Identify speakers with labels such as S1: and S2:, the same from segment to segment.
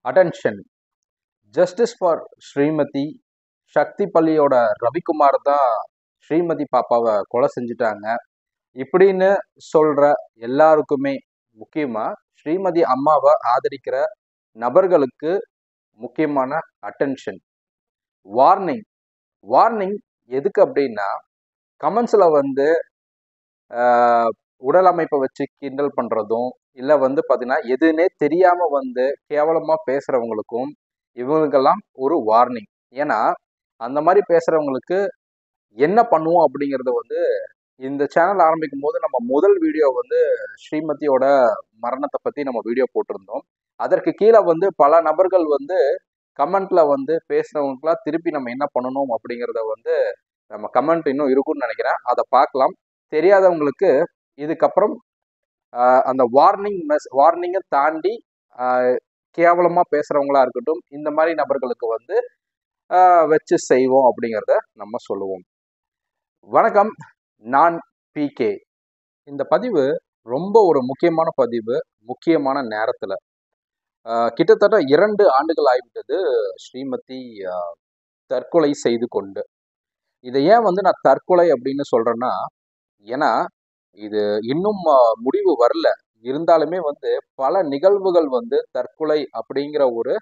S1: Attention. Justice for Srimathi. Sakthi பள்ளியோட ரவிக்குமார் தான் ஸ்ரீமதி பாப்பாவை கொலை செஞ்சுட்டாங்க இப்படின்னு சொல்ற எல்லாருக்குமே, முக்கியமா ஸ்ரீமதி அம்மாவை ஆதரிக்கிற நபர்களுக்கு முக்கியமான அட்டென்ஷன். வார்னிங். வார்னிங் எதுக்கு அப்படின்னா, கமெண்ட்ஸ்ல வந்து உடல் அமைப்பை வச்சு கிண்டல் பண்றதும், இல்லை வந்து பார்த்தீங்கன்னா எதுன்னே தெரியாம வந்து கேவலமா பேசுறவங்களுக்கும் இவங்களுக்கெல்லாம் ஒரு வார்னிங். ஏன்னா அந்த மாதிரி பேசுறவங்களுக்கு என்ன பண்ணுவோம் அப்படிங்கறத வந்து இந்த சேனல் ஆரம்பிக்கும் போது நம்ம முதல் வீடியோ வந்து ஸ்ரீமதியோட மரணத்தை பத்தி நம்ம வீடியோ போட்டிருந்தோம். அதற்கு கீழே வந்து பல நபர்கள் வந்து கமெண்ட்ல வந்து பேசுறவங்களுக்குலாம் திருப்பி நம்ம என்ன பண்ணணும் அப்படிங்கிறத வந்து நம்ம கமெண்ட் இன்னும் இருக்கும்னு நினைக்கிறேன். அதை பார்க்கலாம். தெரியாதவங்களுக்கு இதுக்கப்புறம் அந்த வார்னிங்கை தாண்டி கேவலமா பேசுறவங்களா இருக்கட்டும், இந்த மாதிரி நபர்களுக்கு வந்து வச்சு செய்வோம் அப்படிங்கிறத நம்ம சொல்லுவோம். வணக்கம், நான் PK. இந்த பதிவு ரொம்ப ஒரு முக்கியமான பதிவு. முக்கியமான நேரத்துல கிட்டத்தட்ட 2 ஆண்டுகள் ஆகிவிட்டது ஸ்ரீமதி தற்கொலை செய்து கொண்டு. இதை ஏன் வந்து நான் தற்கொலை அப்படின்னு சொல்றேன்னா, ஏன்னா இது இன்னும் முடிவு வரல. இருந்தாலுமே வந்து பல நிகழ்வுகள் வந்து தற்கொலை அப்படிங்கிற ஒரு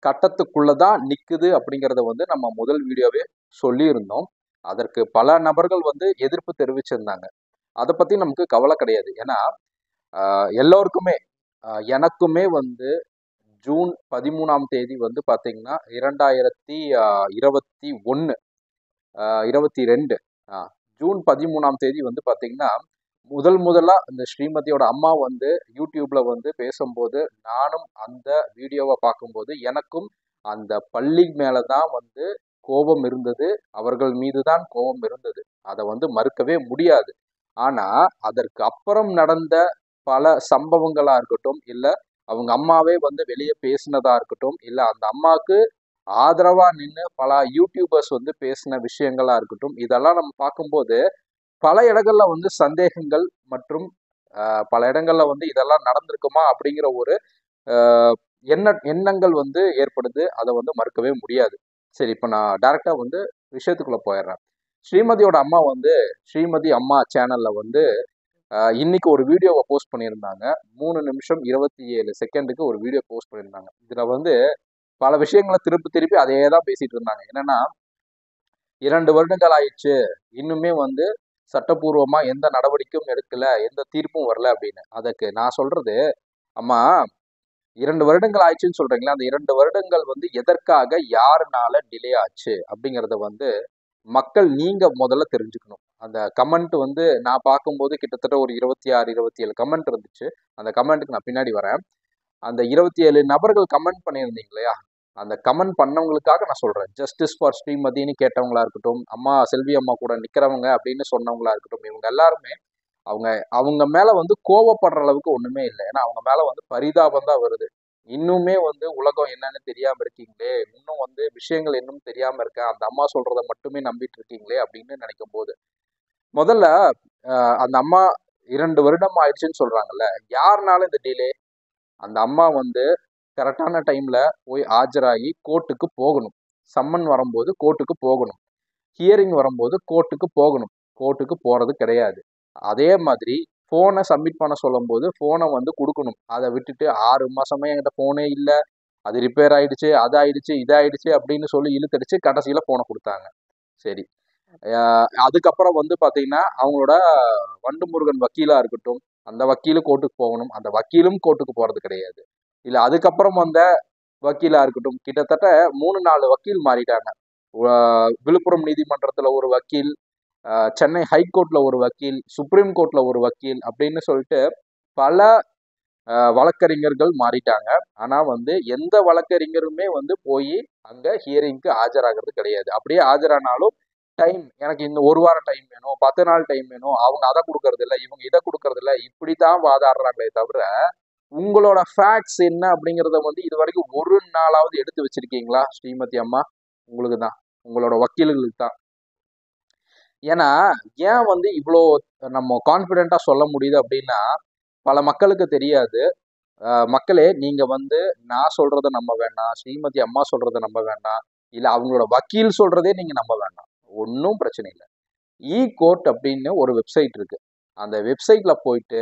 S1: கட்டத்துக்குள்ளதான் நிக்குது அப்படிங்கிறத வந்து நம்ம முதல் வீடியோவே சொல்லியிருந்தோம். அதற்கு பல நபர்கள் வந்து எதிர்ப்பு தெரிவிச்சிருந்தாங்க. அதை பத்தி நமக்கு கவலை கிடையாது. ஏன்னா எல்லோருக்குமே, எனக்குமே வந்து ஜூன் 13ஆம் தேதி வந்து பாத்தீங்கன்னா 2021 22 ஜூன் 13ஆம் தேதி வந்து பாத்தீங்கன்னா முதலா இந்த ஸ்ரீமதியோட அம்மா வந்து யூடியூப்ல வந்து பேசும்போது நானும் அந்த வீடியோவை பார்க்கும்போது எனக்கும் அந்த பள்ளி மேலதான் வந்து கோபம் இருந்தது. அவர்கள் மீதுதான் கோபம் இருந்தது. அதை வந்து மறுக்கவே முடியாது. ஆனா அதற்கு அப்புறம் நடந்த பல சம்பவங்களா இருக்கட்டும், இல்ல அவங்க அம்மாவே வந்து வெளியே பேசினதா இருக்கட்டும், இல்ல அந்த அம்மாவுக்கு ஆதரவா நின்று பல யூடியூபர்ஸ் வந்து பேசின விஷயங்களா இருக்கட்டும், இதெல்லாம் நம்ம பார்க்கும்போது பல இடங்கள்ல வந்து சந்தேகங்கள் மற்றும் பல இடங்கள்ல வந்து இதெல்லாம் நடந்திருக்குமா அப்படிங்கிற ஒரு எண்ணங்கள் வந்து ஏற்படுது. அதை வந்து மறுக்கவே முடியாது. சரி, இப்ப நான் டைரக்டா வந்து விஷயத்துக்குள்ள போயிடுறேன். ஸ்ரீமதியோட அம்மா வந்து ஸ்ரீமதி அம்மா சேனல்ல வந்து இன்னைக்கு ஒரு வீடியோவை போஸ்ட் பண்ணியிருந்தாங்க. 3 நிமிஷம் 27 செகண்டுக்கு ஒரு வீடியோ போஸ்ட் பண்ணியிருந்தாங்க. இதுல வந்து பல விஷயங்களை திருப்பி அதே தான் பேசிட்டு இருந்தாங்க. என்னன்னா, 2 வருடங்கள் ஆயிடுச்சு, இன்னுமே வந்து சட்டப்பூர்வமா எந்த நடவடிக்கையும் எடுக்கல, எந்த தீர்ப்பும் வரல அப்படின்னு. அதுக்கு நான் சொல்றது, அம்மா 2 வருடங்கள் ஆயிடுச்சுன்னு சொல்றீங்களா, அந்த 2 வருடங்கள் வந்து எதற்காக, யாருனால டிலே ஆச்சு அப்படிங்கிறத வந்து மக்கள் நீங்க முதல்ல தெரிஞ்சுக்கணும். அந்த கமெண்ட் வந்து நான் பார்க்கும்போது கிட்டத்தட்ட ஒரு 26 27 கமெண்ட் இருந்துச்சு. அந்த கமெண்ட்டுக்கு நான் பின்னாடி வரேன். அந்த 27 நபர்கள் கமெண்ட் பண்ணியிருந்தீங்க இல்லையா, அந்த கமெண்ட் பண்ணவங்களுக்காக நான் சொல்றேன். ஜஸ்டிஸ் ஃபார் ஸ்ரீமதினு கேட்டவங்களா இருக்கட்டும், அம்மா செல்வி அம்மா கூட நிக்கிறவங்க அப்படின்னு சொன்னவங்களா இருக்கட்டும், இவங்க எல்லாருமே அவங்க அவங்க மேல வந்து கோவப்படுற அளவுக்கு ஒண்ணுமே இல்லை. ஏன்னா அவங்க மேல வந்து பரிதாபம் தான் வருது. இன்னுமே வந்து உலகம் என்னன்னு தெரியாம இருக்கீங்களே, இன்னும் வந்து விஷயங்கள் இன்னும் தெரியாம இருக்க, அந்த அம்மா சொல்றதை மட்டுமே நம்பிட்டு இருக்கீங்களே அப்படின்னு நினைக்கும் போது, முதல்ல அந்த அம்மா 2 வருடம் ஆயிடுச்சுன்னு சொல்றாங்கல்ல, யாருனால இந்த டிலே? அந்த அம்மா வந்து கரெக்டான டைம்ல போய் ஆஜராகி கோர்ட்டுக்கு போகணும். சம்மன் வரும்போது கோர்ட்டுக்கு போகணும். ஹியரிங் வரும்போது கோர்ட்டுக்கு போகணும். கோர்ட்டுக்கு போறது கிடையாது. அதே மாதிரி போனை சப்மிட் பண்ண சொல்லும் போது போனை வந்து கொடுக்கணும். அதை விட்டுட்டு 6 மாசமா என்கிட்ட போனே இல்லை, அது ரிப்பேர் ஆயிடுச்சு, அது ஆயிடுச்சு, இதாயிடுச்சு அப்படின்னு சொல்லி இழுத்தடிச்சு கடைசியில போனை கொடுத்தாங்க. சரி, அதுக்கப்புறம் வந்து பாத்தீங்கன்னா அவங்களோட வண்டு முருகன் வக்கீலா இருக்கட்டும், அந்த வக்கீலும் கோர்ட்டுக்கு போகணும். அந்த வக்கீலும் கோர்ட்டுக்கு போறது கிடையாது. இல்ல அதுக்கப்புறம் வந்த வக்கீலா இருக்கட்டும், கிட்டத்தட்ட 3-4 வக்கீல் மாறிட்டாங்க. விழுப்புரம் நீதிமன்றத்துல ஒரு வக்கீல், சென்னை ஹைகோர்ட்ல ஒரு வக்கீல், சுப்ரீம் கோர்ட்ல ஒரு வக்கீல் அப்படின்னு சொல்லிட்டு பல வழக்கறிஞர்கள் மாறிட்டாங்க. ஆனா வந்து எந்த வழக்கறிஞருமே வந்து போய் அங்க ஹியரிங்க்கு ஆஜராகிறது கிடையாது. அப்படியே ஆஜரானாலும் டைம், எனக்கு இந்த 1 வாரம் டைம் வேணும், 10 நாள் டைம் வேணும், அவங்க அதை கொடுக்கறது இல்லை, இவங்க இதை கொடுக்கறது இல்லை, இப்படித்தான் வாதாடுறாங்களே தவிர உங்களோட ஃபேக்ட்ஸ் என்ன அப்படிங்கிறத வந்து இது வரைக்கும் ஒரு நாளாவது எடுத்து வச்சிருக்கீங்களா ஸ்ரீமதி அம்மா? உங்களுக்கு தான், உங்களோட வக்கீல்களுக்கு தான். ஏன்னா ஏன் வந்து இவ்வளோ நம்ம கான்ஃபிடென்ட்டா சொல்ல முடியுது அப்படின்னா, பல மக்களுக்கு தெரியாது. மக்களே நீங்க வந்து நான் சொல்றத நம்ப வேண்டாம், ஸ்ரீமதி அம்மா சொல்றத நம்ப வேண்டாம், இல்ல அவங்களோட வக்கீல் சொல்றதே நீங்க நம்ப வேண்டாம். ஒன்றும் பிரச்சனை இல்லை. இ கோர்ட் அப்படின்னு ஒரு வெப்சைட் இருக்கு. அந்த வெப்சைட்ல போயிட்டு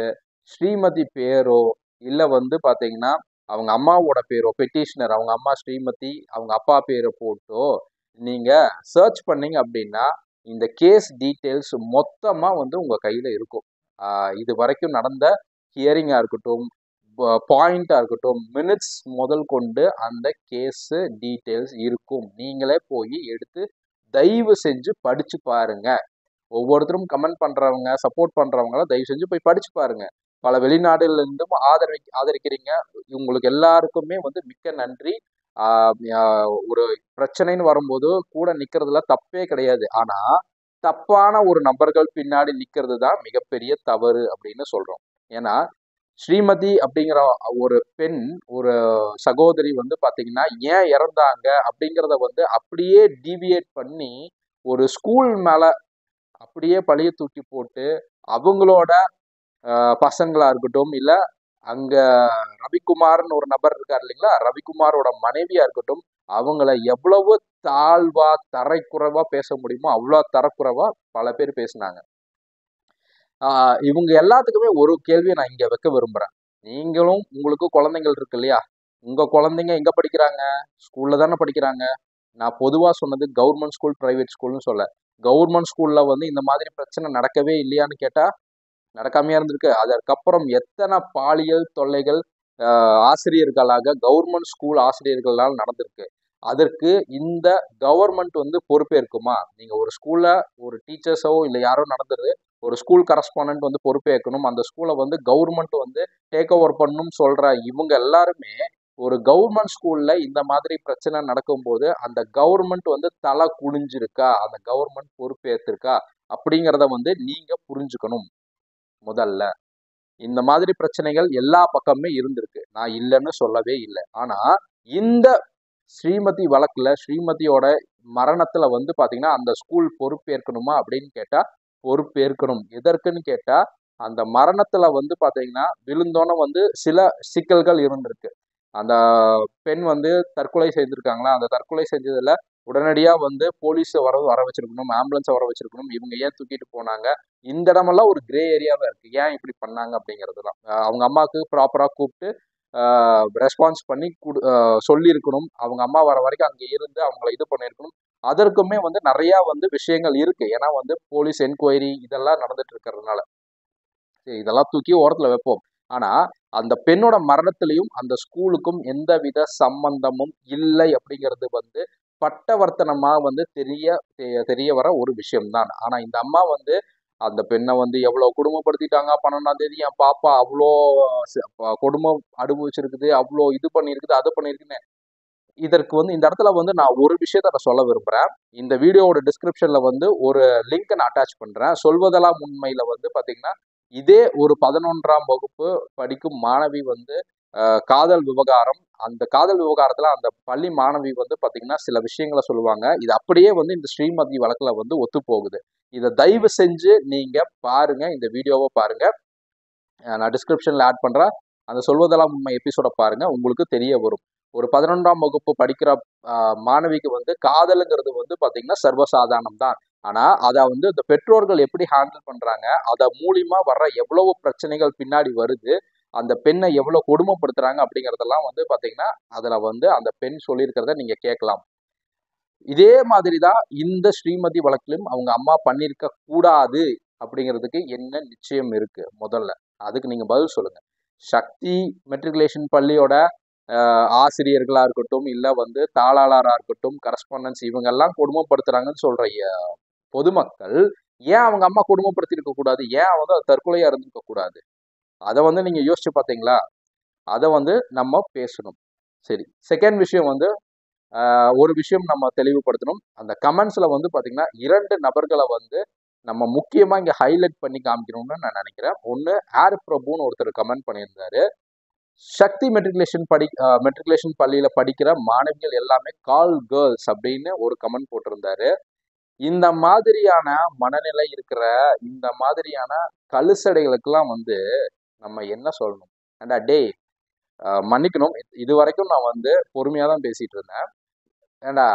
S1: ஸ்ரீமதி பேரோ இல்ல வந்து பாத்தீங்கன்னா அவங்க அம்மாவோட பேரோ பெட்டிஷனர் அவங்க அம்மா ஸ்ரீமதி அவங்க அப்பா பேரை போட்டோ நீங்க சர்ச் பண்ணீங்க அப்படின்னா இந்த கேஸ் டீட்டெயில்ஸ் மொத்தமா வந்து உங்க கையில இருக்கும். இது வரைக்கும் நடந்த ஹியரிங்கா இருக்கட்டும், பாயிண்டா இருக்கட்டும், மினிட்ஸ் முதல் கொண்டு அந்த கேஸ் டீட்டெயில்ஸ் இருக்கும். நீங்களே போய் எடுத்து தயவு செஞ்சு படிச்சு பாருங்க. ஒவ்வொருத்தரும் கமெண்ட் பண்றவங்க சப்போர்ட் பண்றவங்கள தயவு செஞ்சு போய் படிச்சு பாருங்க. பல வெளிநாடுல இருந்தும் ஆதரிக்கிறீங்க. உங்களுக்கு எல்லாருக்குமே வந்து மிக்க நன்றி. ஒரு பிரச்சனைன்னு வரும்போது கூட நிக்கிறதுல தப்பே கிடையாது. ஆனா தப்பான ஒரு நபர்கள் பின்னாடி நிக்கிறது தான் மிகப்பெரிய தவறு அப்படின்னு சொல்றோம். ஏன்னா ஸ்ரீமதி அப்படிங்கிற ஒரு பெண் ஒரு சகோதரி வந்து பாத்தீங்கன்னா ஏன் இறந்தாங்க அப்படிங்கிறத வந்து அப்படியே டீவியேட் பண்ணி ஒரு ஸ்கூல் மேல அப்படியே பழிய தூக்கி போட்டு அவங்களோட பசங்களா இருக்கட்டும் இல்ல அங்க ரவிக்குமார்னு ஒரு நபர் இருக்கார் இல்லைங்களா, ரவிக்குமாரோட மனைவியா இருக்கட்டும், அவங்கள எவ்வளவு தாழ்வா தரைக்குறைவா பேச முடியுமோ அவ்வளவு தரக்குறைவா பல பேர் பேசினாங்க. இவங்க எல்லாத்துக்குமே ஒரு கேள்வியை நான் இங்க வைக்க விரும்புறேன். நீங்களும் உங்களுக்கு குழந்தைகள் இருக்கு இல்லையா, உங்க குழந்தைங்க எங்க படிக்கிறாங்க? ஸ்கூல்ல தானே படிக்கிறாங்க. நான் பொதுவா சொன்னது கவர்மெண்ட் ஸ்கூல் பிரைவேட் ஸ்கூல்னு சொல்ல. கவர்மெண்ட் ஸ்கூல்ல வந்து இந்த மாதிரி பிரச்சனை நடக்கவே இல்லையான்னு கேட்டா நடக்காமையா இருந்திருக்கு. அதற்கப்புறம் எத்தனை பாலியல் தொல்லைகள் ஆசிரியர்களாக கவர்மெண்ட் ஸ்கூல் ஆசிரியர்களால் நடந்திருக்கு. அதற்கு இந்த கவர்மெண்ட் வந்து பொறுப்பேற்குமா? நீங்க ஒரு ஸ்கூல்ல ஒரு டீச்சர்ஸோ இல்ல யாரோ நடந்தது ஒரு ஸ்கூல் கரஸ்பாண்டன்ட் வந்து பொறுப்பேற்கணும். அந்த ஸ்கூலை வந்து கவர்மெண்ட் வந்து டேக் ஓவர் பண்ணணும்னு சொல்ற இவங்க எல்லாருமே ஒரு கவர்மெண்ட் ஸ்கூல்ல இந்த மாதிரி பிரச்சனை நடக்கும்போது அந்த கவர்மெண்ட் வந்து தலை குனிஞ்சிருக்கா, அந்த கவர்மெண்ட் பொறுப்பேற்றிருக்கா அப்படிங்கிறத வந்து நீங்க புரிஞ்சுக்கணும். முதல்ல இந்த மாதிரி பிரச்சனைகள் எல்லா பக்கமே இருந்திருக்கு. நான் இல்லைன்னு சொல்லவே இல்லை. ஆனா இந்த ஸ்ரீமதி வழக்குல ஸ்ரீமதியோட மரணத்துல வந்து பாத்தீங்கன்னா அந்த ஸ்கூல் பொறுப்பேற்கணுமா அப்படின்னு கேட்டா பொறுப்பேற்கணும். எதற்குன்னு கேட்டா அந்த மரணத்துல வந்து பாத்தீங்கன்னா விழுந்தோன்னு வந்து சில சிக்கல்கள் இருந்திருக்கு. அந்த பெண் வந்து தற்கொலை செய்திருக்காங்களா, அந்த தற்கொலை செஞ்சதுல உடனடியா வந்து போலீஸ வர வச்சிருக்கணும், ஆம்புலன்ஸை வர வச்சிருக்கணும். இவங்க ஏன் தூக்கிட்டு போனாங்க, இந்த இடமெல்லாம் ஒரு கிரே ஏரியாவா இருக்கு. ஏன் இப்படி பண்ணாங்க அப்படிங்கிறதுலாம் அவங்க அம்மாவுக்கு ப்ராப்பரா கூப்பிட்டு ரெஸ்பான்ஸ் பண்ணி சொல்லியிருக்கணும். அவங்க அம்மா வர வரைக்கும் அங்கே இருந்து அவங்கள இது பண்ணியிருக்கணும். அதற்குமே வந்து நிறைய வந்து விஷயங்கள் இருக்கு. ஏன்னா வந்து போலீஸ் என்கொயரி இதெல்லாம் நடந்துட்டு இருக்கிறதுனால இதெல்லாம் தூக்கி ஓரத்துல வைப்போம். ஆனா அந்த பெண்ணோட மரணத்திலையும் அந்த ஸ்கூலுக்கும் எந்தவித சம்பந்தமும் இல்லை அப்படிங்கிறது வந்து பட்டவர்த்தனமா வந்து தெரிய வர ஒரு விஷயம்தான். ஆனா இந்த அம்மா வந்து அந்த பெண்ணை வந்து எவ்வளவு கொடுமைப்படுத்திட்டாங்க. 12ஆம் தேதி என் பாப்பா அவ்வளோ கொடுமை அனுபவிச்சிருக்குது, அவ்வளோ இது பண்ணிருக்குது, அது பண்ணிருக்குன்னு. இதற்கு வந்து இந்த இடத்துல வந்து நான் ஒரு விஷயத்த நான் சொல்ல விரும்புறேன். இந்த வீடியோவோட டிஸ்கிரிப்ஷன்ல வந்து ஒரு லிங்க் நான் அட்டாச் பண்றேன். சொல்வதெல்லாம் உண்மையில வந்து பாத்தீங்கன்னா இதே ஒரு 11ஆம் வகுப்பு படிக்கும் மாணவி வந்து காதல் விவகாரம். அந்த காதல் விவகாரத்துல அந்த பள்ளி மாணவி வந்து பாத்தீங்கன்னா சில விஷயங்களை சொல்லுவாங்க. இது அப்படியே வந்து இந்த ஸ்ரீமதி வழக்குல வந்து ஒத்து போகுது. இதை தயவு செஞ்சு நீங்க பாருங்க. இந்த வீடியோவை பாருங்க. நான் டிஸ்கிரிப்ஷன்ல ஆட் பண்றேன். அந்த சொல்வதெல்லாம் உண்மை எபிசோட பாருங்க. உங்களுக்கு தெரிய வரும். ஒரு 11ஆம் வகுப்பு படிக்கிற மாணவிக்கு வந்து காதலுங்கிறது வந்து பாத்தீங்கன்னா சர்வசாதாரணம் தான். ஆனா அதை வந்து இந்த பெற்றோர்கள் எப்படி ஹேண்டில் பண்றாங்க, அத மூலியமா வர்ற எவ்வளவு பிரச்சனைகள் பின்னாடி வருது, அந்த பெண்ணை எவ்வளவு கொடுமைப்படுத்துறாங்க அப்படிங்கறதெல்லாம் வந்து பாத்தீங்கன்னா அதுல வந்து அந்த பெண் சொல்லியிருக்கிறத நீங்க கேட்கலாம். இதே மாதிரிதான் இந்த ஸ்ரீமதி வழக்கிலும் அவங்க அம்மா பண்ணிருக்க கூடாது அப்படிங்கிறதுக்கு என்ன நிச்சயம் இருக்கு? முதல்ல அதுக்கு நீங்க பதில் சொல்லுங்க. சக்தி மெட்ரிகுலேஷன் பள்ளியோட ஆசிரியர்களா இருக்கட்டும், இல்ல வந்து தாளாளரா இருக்கட்டும், கரஸ்பாண்டன்ஸ் இவங்க எல்லாம் கொடுமைப்படுத்துறாங்கன்னு சொல்ற பொதுமக்கள் ஏன் அவங்க அம்மா கொடுமைப்படுத்தி இருக்க கூடாது? ஏன் வந்து தற்கொலையா இருந்திருக்க கூடாது? அதை வந்து நீங்க யோசிச்சு பார்த்தீங்களா? அதை வந்து நம்ம பேசணும். சரி, செகண்ட் விஷயம் வந்து ஒரு விஷயம் நம்ம தெளிவுபடுத்தணும். அந்த கமெண்ட்ஸ்ல வந்து பாத்தீங்கன்னா 2 நபர்களை வந்து நம்ம முக்கியமா இங்க ஹைலைட் பண்ணி காமிக்கணும்னு நான் நினைக்கிறேன். ஒன்னு ஆர் பிரபுன்னு ஒருத்தர் கமெண்ட் பண்ணியிருந்தாரு. சக்தி மெட்ரிகுலேஷன் பள்ளியில படிக்கிற மாணவிகள் எல்லாமே கால் கேர்ள்ஸ் அப்படின்னு ஒரு கமெண்ட் போட்டிருந்தாரு. இந்த மாதிரியான மனநிலை இருக்கிற இந்த மாதிரியான கழுசடைகளுக்கெல்லாம் வந்து நம்ம என்ன சொல்லணும்? ஏண்டா டேய், மன்னிக்கணும். இது வரைக்கும் நான் வந்து பொறுமையாக தான் பேசிட்டு இருந்தேன். ஏண்டா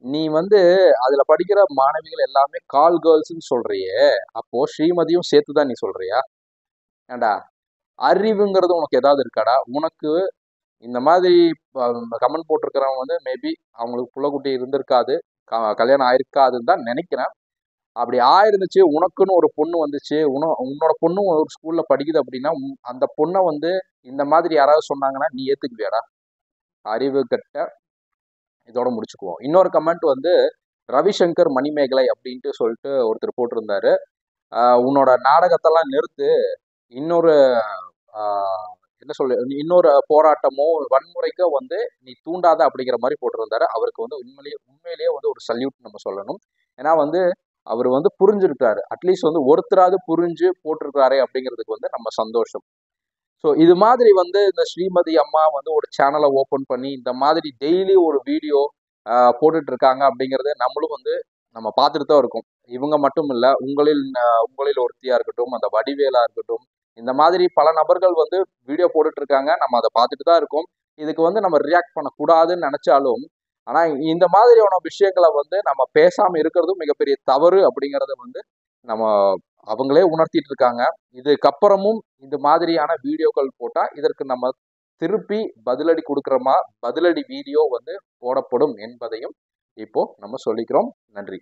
S1: நீ வந்து அதுல படிக்கிற மாணவிகள் எல்லாமே கால் கேர்ள்ஸ்ன்னு சொல்றியே, அப்போ ஸ்ரீமதியும் சேர்த்து தான் நீ சொல்றியா? ஏண்டா அறிவுங்கிறது உனக்கு ஏதாவது இருக்காடா? உனக்கு இந்த மாதிரி கமெண்ட் போட்டிருக்கிறவங்க வந்து மேபி அவங்களுக்கு புள்ளக்குட்டி இருந்திருக்காது, கல்யாணம் ஆயிருக்காதுன்னு தான் நினைக்கிறேன். அப்படி ஆயிருந்துச்சு, உனக்குன்னு ஒரு பொண்ணு வந்துச்சு, உன்னோட பொண்ணும் ஒரு ஸ்கூல்ல படிக்குது அப்படின்னா அந்த பொண்ணை வந்து இந்த மாதிரி யாராவது சொன்னாங்கன்னா நீ ஏத்துக்குவியாடா? அறிவு கட்ட. இதோட முடிச்சுக்குவோம். இன்னொரு கமெண்ட் வந்து ரவிசங்கர் மணிமேகலை அப்படின்ட்டு சொல்லிட்டு ஒருத்தர் போட்டிருந்தாரு. உன்னோட நாடகத்தெல்லாம் நிறுத்து, இன்னொரு என்ன சொல்லு, இன்னொரு போராட்டமோ வன்முறைக்கோ வந்து நீ தூண்டாத அப்படிங்கிற மாதிரி போட்டிருந்தாரு. அவருக்கு வந்து உண்மையிலேயே வந்து ஒரு சல்யூட் நம்ம சொல்லணும். ஏன்னா வந்து அவர் வந்து புரிஞ்சிருக்காரு, அட்லீஸ்ட் வந்து ஒருத்தராவது புரிஞ்சு போட்டிருக்காரு அப்படிங்கிறதுக்கு வந்து நம்ம சந்தோஷம். ஸோ இது மாதிரி வந்து இந்த ஸ்ரீமதி அம்மா வந்து ஒரு சேனலை ஓப்பன் பண்ணி இந்த மாதிரி டெய்லி ஒரு வீடியோ போட்டுட்டு இருக்காங்க அப்படிங்கிறத நம்மளும் வந்து நம்ம பார்த்துட்டு தான் இருக்கோம். இவங்க மட்டும் இல்லை, உங்களில் ஒருத்தியா இருக்கட்டும், அந்த வடிவேலா இருக்கட்டும், இந்த மாதிரி பல நபர்கள் வந்து வீடியோ போட்டுட்டு இருக்காங்க. நம்ம அதை பார்த்துட்டு தான் இருக்கோம். இதுக்கு வந்து நம்ம ரியாக்ட் பண்ணக்கூடாதுன்னு நினைச்சாலும், ஆனா இந்த மாதிரியான விஷயங்களை வந்து நம்ம பேசாம இருக்கிறதும் மிகப்பெரிய தவறு அப்படிங்கறத வந்து நம்ம அவங்களே உணர்த்திட்டு இருக்காங்க. இதுக்கப்புறமும் இந்த மாதிரியான வீடியோக்கள் போட்டா இதற்கு நம்ம திருப்பி பதிலடி கொடுக்குறோமா, பதிலடி வீடியோ வந்து போடப்படும் என்பதையும் இப்போ நம்ம சொல்லிக்கிறோம். நன்றி.